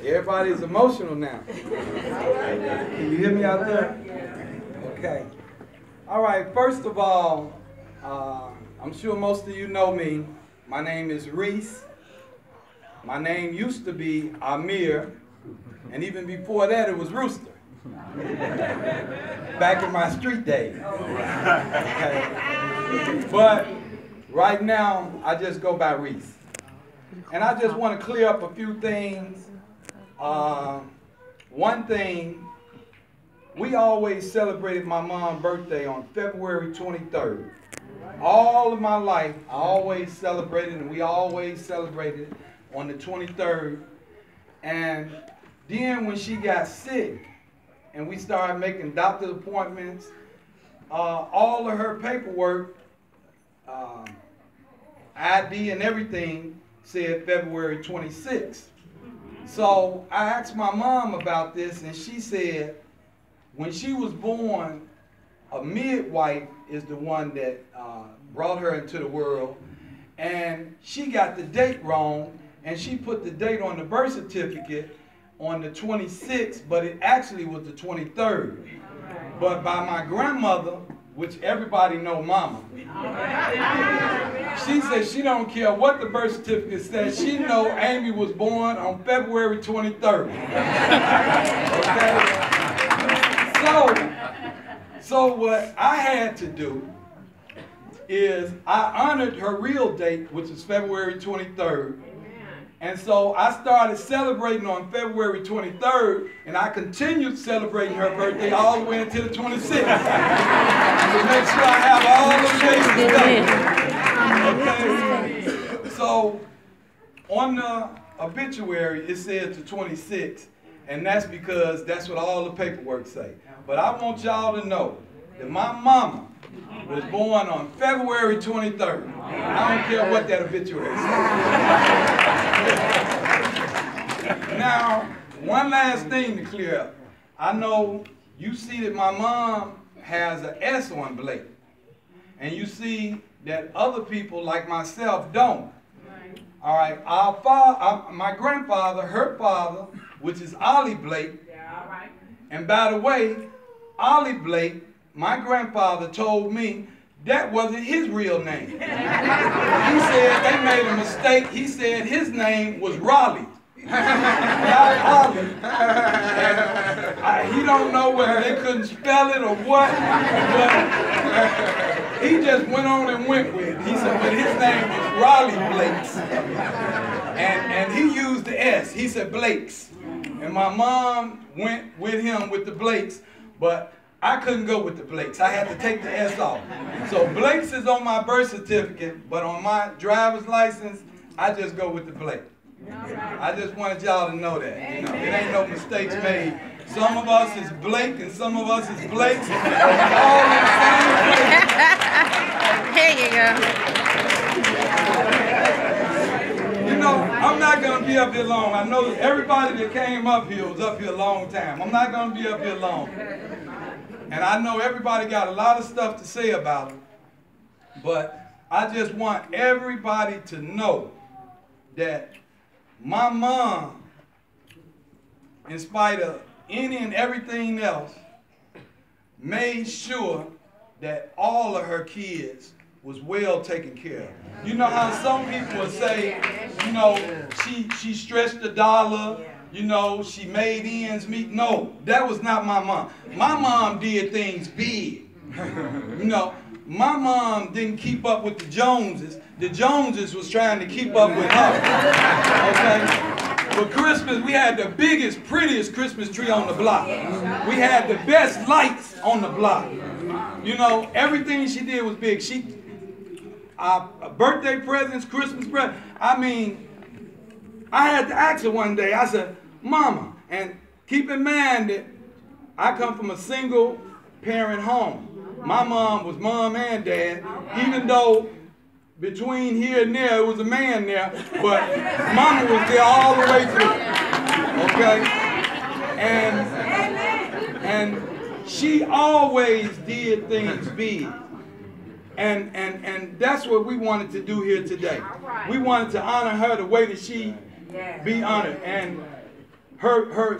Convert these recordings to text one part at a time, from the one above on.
Everybody's emotional now. Can you hear me out there? Okay. All right, first of all, I'm sure most of you know me. My name is Reese. My name used to be Amir, and even before that it was Rooster. Back in my street days. Okay. But right now, I just go by Reese. And I just want to clear up a few things. One thing, we always celebrated my mom's birthday on February 23rd. All of my life, I always celebrated, and we always celebrated on the 23rd. And then when she got sick, and we started making doctor's appointments, all of her paperwork, ID and everything, said February 26th. So I asked my mom about this, and she said when she was born, a midwife is the one that brought her into the world, and she got the date wrong, and she put the date on the birth certificate on the 26th, but it actually was the 23rd. But by my grandmother, which everybody know Mama, she said she don't care what the birth certificate says. She know Amy was born on February 23rd. Okay? So what I had to do is I honored her real date, which is February 23rd. And so I started celebrating on February 23rd, and I continued celebrating her birthday all the way until the 26th. To make sure I have all the days done. Okay? So on the obituary, it says the 26th, and that's because that's what all the paperwork say. But I want y'all to know that my mama was born on February 23rd. I don't care what that obituary says. Now, one last thing to clear up. I know you see that my mom has an S on Blake. And you see that other people like myself don't. All right, my grandfather, her father, which is Ollie Blake. And by the way, Ollie Blake, my grandfather told me that wasn't his real name. He said they made a mistake. He said his name was Raleigh. Not Ollie. He don't know whether they couldn't spell it or what, but he just went on and went with it. He said, but his name was Raleigh Blakes. And he used the S. He said Blakes. And my mom went with him with the Blakes, but I couldn't go with the Blakes. I had to take the S off. So Blakes is on my birth certificate, but on my driver's license, I just go with the Blake. I just wanted y'all to know that. You know, it ain't no mistakes made. Some of us is Blake and some of us is Blakes. All in the same place. Here you go. You know, I'm not going to be up here long. I know everybody that came up here was up here a long time. I'm not going to be up here long. And I know everybody got a lot of stuff to say about it, but I just want everybody to know that my mom, in spite of any and everything else, made sure that all of her kids was well taken care of. You know how some people would say, you know, she stretched the dollar, you know, she made ends meet. No, that was not my mom. My mom did things big. You know, my mom didn't keep up with the Joneses. The Joneses was trying to keep up with her. Okay? For Christmas, we had the biggest, prettiest Christmas tree on the block. We had the best lights on the block. You know, everything she did was big. Birthday presents, Christmas presents. I mean, I had to ask her one day, I said, Mama, and keep in mind that I come from a single parent home. My mom was mom and dad, even though between here and there, it was a man there, but Mama was there all the way through, okay? And she always did things big. And that's what we wanted to do here today. We wanted to honor her the way that she be honored. And her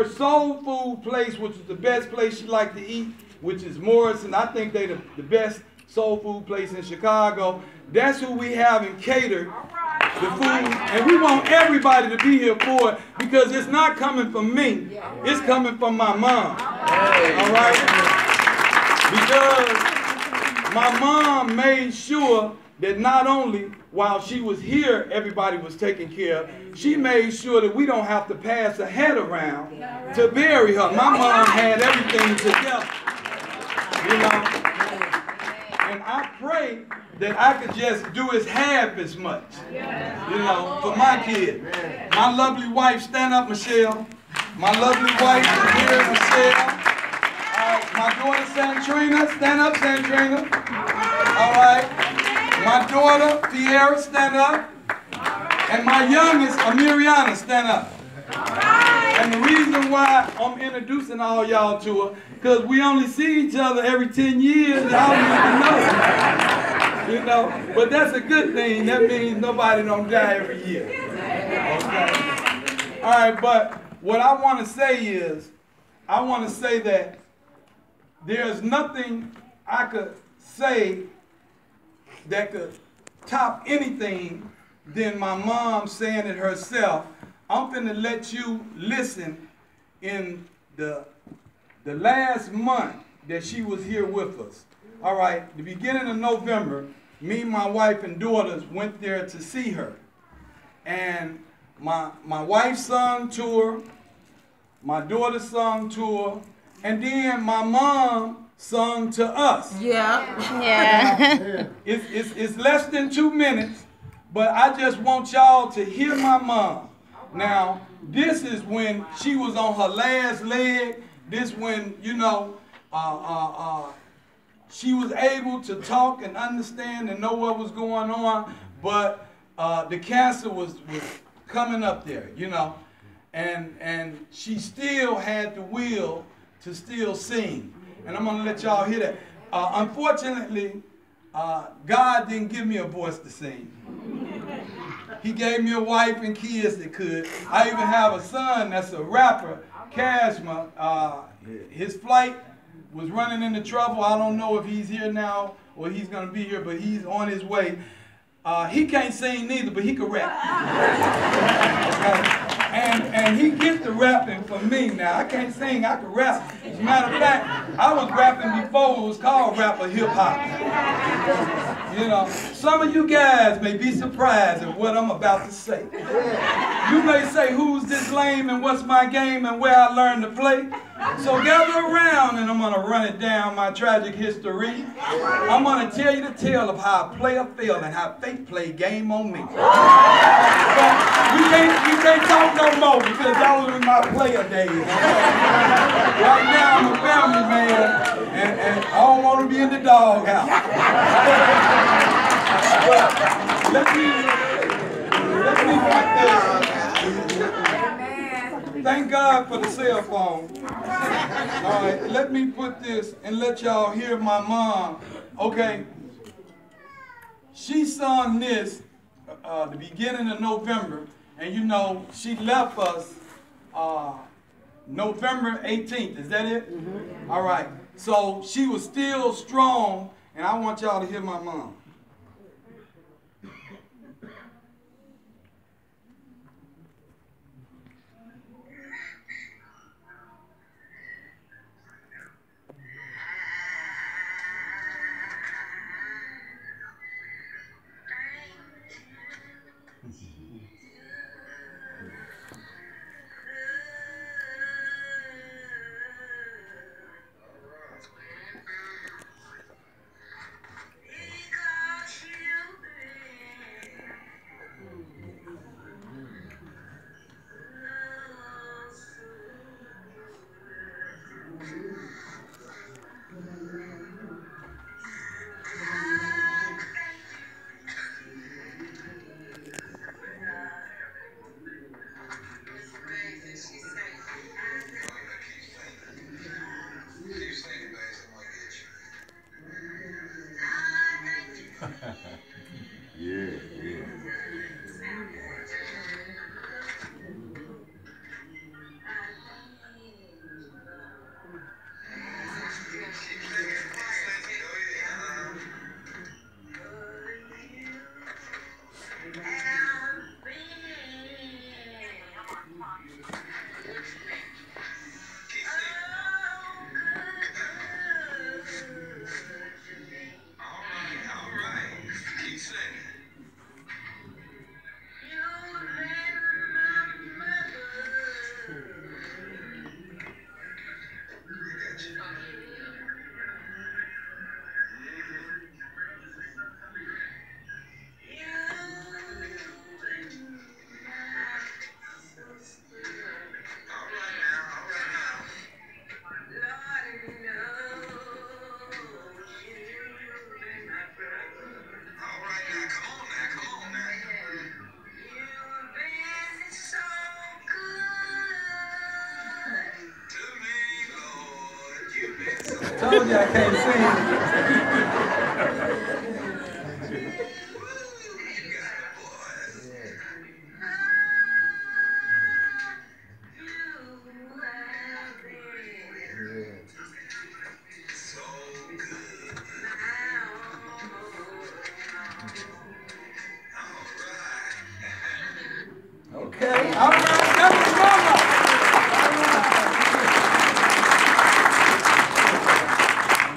soul food place, which is the best place she liked to eat, which is Morrison. I think they the best soul food place in Chicago. That's who we have and cater the food. And we want everybody to be here for it because it's not coming from me. It's coming from my mom. All right? Because my mom made sure that not only while she was here, everybody was taken care of, she made sure that we don't have to pass a hat around to bury her. My mom had everything together. You know? And I pray that I could just do as half as much, you know, for my kid. My lovely wife, stand up, Michelle. My lovely wife is here, Michelle. My daughter, Santrina, stand up, Santrina. All right. My daughter, Tierra, stand up. And my youngest, Amiriana, stand up. And the reason why I'm introducing all y'all to her, because we only see each other every 10 years. Y'all need to know. You know, but that's a good thing. That means nobody don't die every year. Okay. All right, but what I want to say is, I want to say that there's nothing I could say that could top anything than my mom saying it herself. I'm finna let you listen in the last month that she was here with us. All right, the beginning of November, me, my wife, and daughters went there to see her. And my wife sung to her, my daughter sung to her, and then my mom sung to us. Yeah. Now, it's less than 2 minutes, but I just want y'all to hear my mom. Now, this is when she was on her last leg. This when, you know, she was able to talk and understand and know what was going on, but the cancer was coming up there, you know, and she still had the will to still sing. And I'm gonna let y'all hear that. Unfortunately, God didn't give me a voice to sing. He gave me a wife and kids that could. I even have a son that's a rapper, Cashma. His flight was running into trouble. I don't know if he's here now or he's going to be here, but he's on his way. He can't sing neither, but he can rap. Okay? And he gets the rapping from me now. I can't sing, I can rap. As a matter of fact, I was rapping before it was called rap or hip hop. You know, some of you guys may be surprised at what I'm about to say. You may say, who's this lame and what's my game and where I learned to play? So gather around and I'm going to run it down, my tragic history. I'm going to tell you the tale of how a player failed and how fate played game on me. But we can't talk no more because that was in my player days. Right now I'm a family man and I don't want to be in the doghouse. But let me put this. Thank God for the cell phone. All right, let me put this and let y'all hear my mom. Okay, she sung this the beginning of November, and you know she left us November 18th. Is that it? Mm-hmm. All right. So she was still strong, and I want y'all to hear my mom. see I can't sing. Okay, all right, that's mama.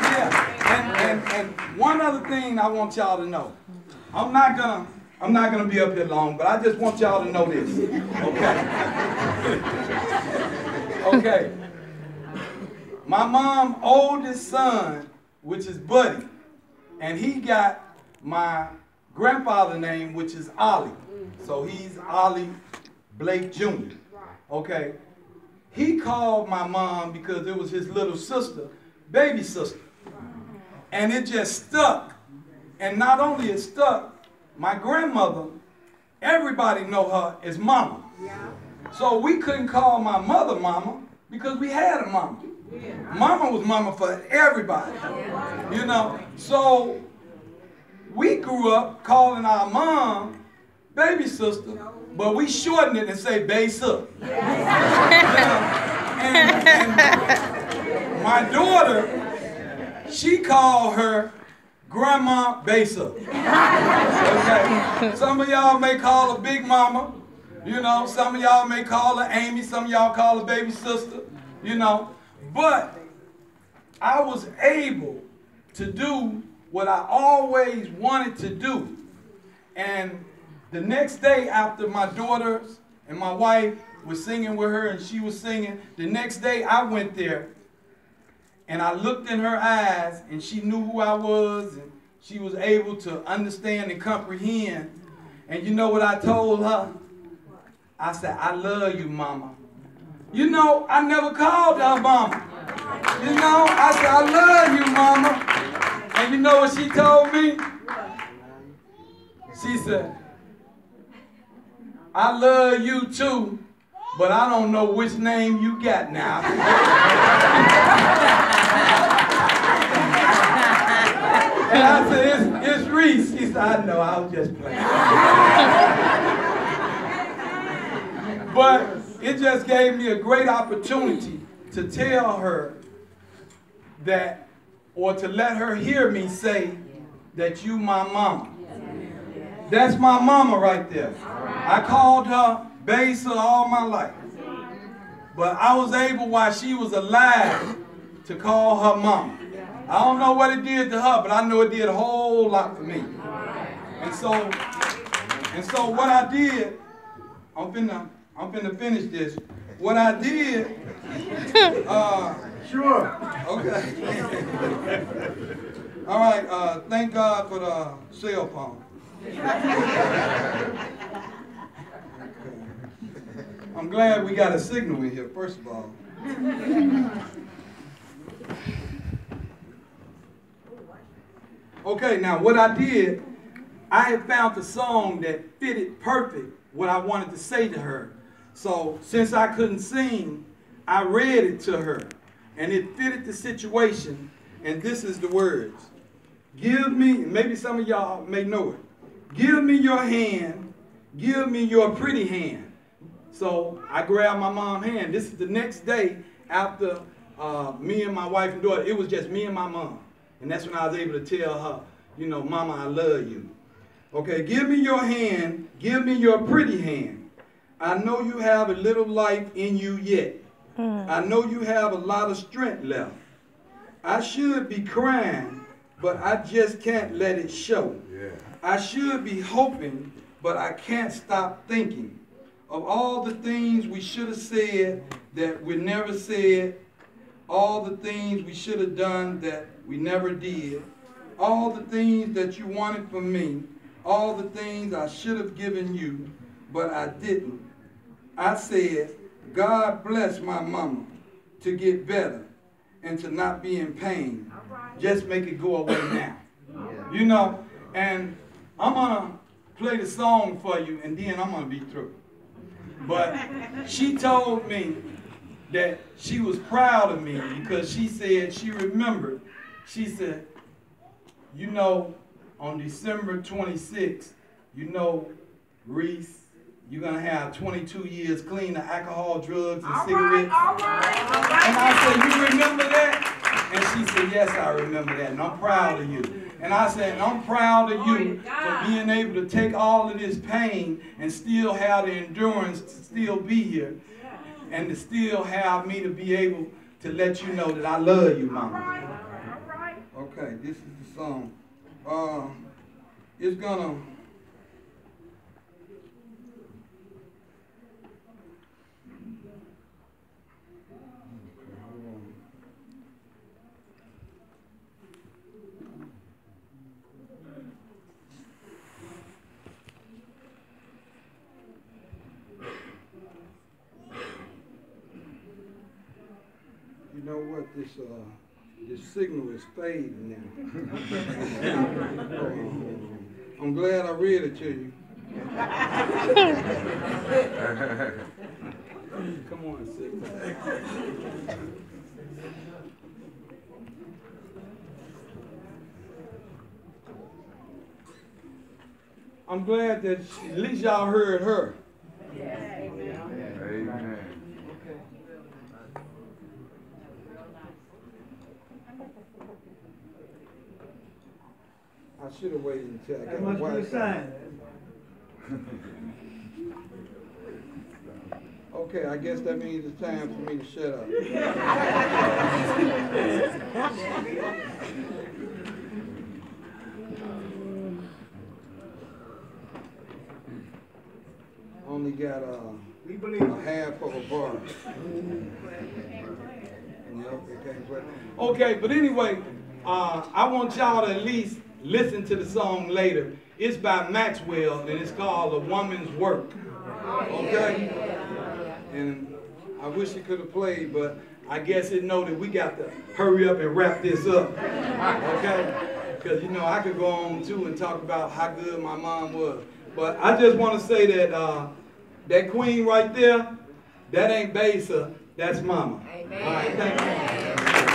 Yeah, and one other thing I want y'all to know. I'm not gonna be up here long, but I just want y'all to know this. Okay. Okay. My mom's oldest son, which is Buddy, and he got my grandfather's name, which is Ollie. So he's Ollie Blake Jr. Okay. He called my mom because it was his little sister, baby sister. And it just stuck. And not only it stuck, my grandmother, everybody know her as Mama. So we couldn't call my mother Mama because we had a mama. Mama was Mama for everybody. You know. So we grew up calling our mom baby sister, but we shorten it and say Besa. And my daughter, she called her Grandma Besa. Okay. Some of y'all may call her Big Mama. You know, some of y'all may call her Amy. Some of y'all call her baby sister. You know. But I was able to do what I always wanted to do. And the next day after my daughters and my wife was singing with her and she was singing, the next day I went there and I looked in her eyes and she knew who I was and she was able to understand and comprehend. And you know what I told her? I said, I love you, Mama. You know, I never called her Mama. You know, I said, I love you, Mama. And you know what she told me? She said, I love you too, but I don't know which name you got now. And I said, it's Reese. She said, I know, I was just playing. But it just gave me a great opportunity to tell her that, or to let her hear me say that you my mama. That's my mama right there. I called her Besa all my life. But I was able, while she was alive, to call her mama. I don't know what it did to her, but I know it did a whole lot for me. And so what I did, I'm finna finish this. What I did, sure. Okay. All right, thank God for the cell phone. I'm glad we got a signal in here, first of all. Okay, now what I did, I had found a song that fitted perfect what I wanted to say to her. So since I couldn't sing, I read it to her. And it fitted the situation, and this is the words. Give me, maybe some of y'all may know it. Give me your hand, give me your pretty hand. So I grabbed my mom's hand. This is the next day after me and my wife and daughter. It was just me and my mom. And that's when I was able to tell her, you know, Mama, I love you. Okay, give me your hand, give me your pretty hand. I know you have a little life in you yet. I know you have a lot of strength left. I should be crying, but I just can't let it show. Yeah. I should be hoping, but I can't stop thinking of all the things we should have said that we never said, all the things we should have done that we never did, all the things that you wanted from me, all the things I should have given you, but I didn't. I said, God bless my mama to get better and to not be in pain. Just make it go away now. You know, and I'm going to play the song for you and then I'm going to be through. But she told me that she was proud of me because she said she remembered She said, you know, on December 26th, you know, Reese, you're going to have 22 years clean of alcohol, drugs, and cigarettes. All right. And I said, you remember that? And she said, yes, I remember that, and I'm proud of you. And I said, I'm proud of you for being able to take all of this pain and still have the endurance to still be here and to still have me to be able to let you know that I love you, Mama. All right. Okay, this is the song. It's gonna... You know what, this signal is fading now. I'm glad I read it to you. Come on, sit. I'm glad that at least y'all heard her. Amen. I should have waited until I got That must be a sign. Okay, I guess that means it's time for me to shut up. Only got a half of a bar. Okay, but anyway, I want y'all to at least listen to the song later. It's by Maxwell, and it's called A Woman's Work. Okay? And I wish it could have played, but I guess it know that we got to hurry up and wrap this up. Okay? Because, you know, I could go on, too, and talk about how good my mom was. But I just want to say that that queen right there, that ain't Besa, that's Mama. Amen. All right, thank you.